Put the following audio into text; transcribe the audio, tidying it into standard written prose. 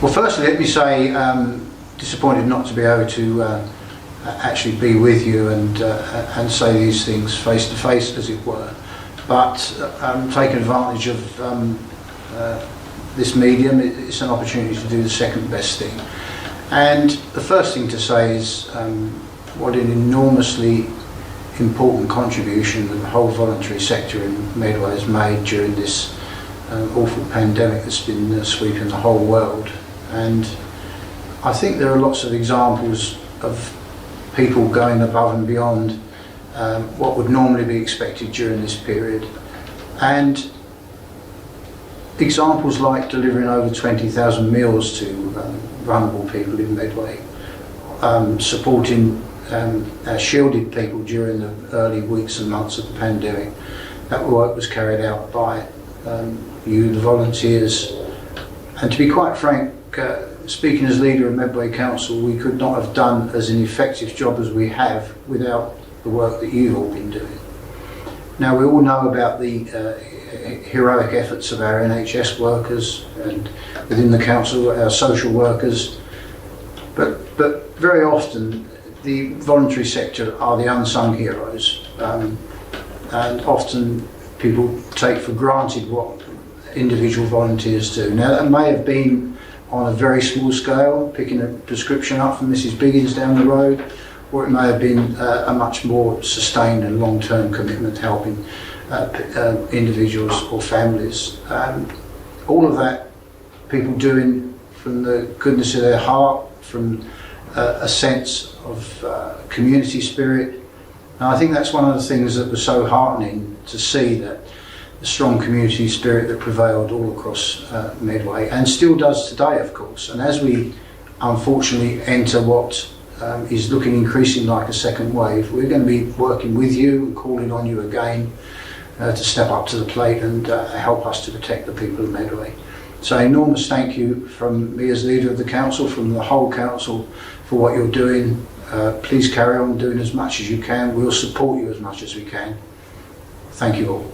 Well, firstly, let me say, disappointed not to be able to actually be with you and say these things face to face, as it were. But taking advantage of this medium, it's an opportunity to do the second best thing. And the first thing to say is what an enormously important contribution that the whole voluntary sector in Medway has made during this awful pandemic that's been sweeping the whole world. And I think there are lots of examples of people going above and beyond what would normally be expected during this period. And examples like delivering over 20,000 meals to vulnerable people in Medway, supporting our shielded people during the early weeks and months of the pandemic. That work was carried out by you, the volunteers. And to be quite frank, speaking as leader of Medway Council, we could not have done as an effective job as we have without the work that you've all been doing. Now, we all know about the heroic efforts of our NHS workers and within the council, our social workers, but very often the voluntary sector are the unsung heroes, and often people take for granted what individual volunteers do. Now, that may have been on a very small scale, picking a prescription up from Mrs. Biggins down the road, or it may have been a much more sustained and long-term commitment helping individuals or families. All of that people doing from the goodness of their heart, from a sense of community spirit. And I think that's one of the things that was so heartening to see, that the strong community spirit that prevailed all across Medway, and still does today, of course. And as we unfortunately enter what is looking increasingly like a second wave, we're going to be working with you and calling on you again to step up to the plate and help us to protect the people of Medway. So enormous thank you from me as leader of the council, from the whole council, for what you're doing. Please carry on doing as much as you can. We'll support you as much as we can. Thank you all.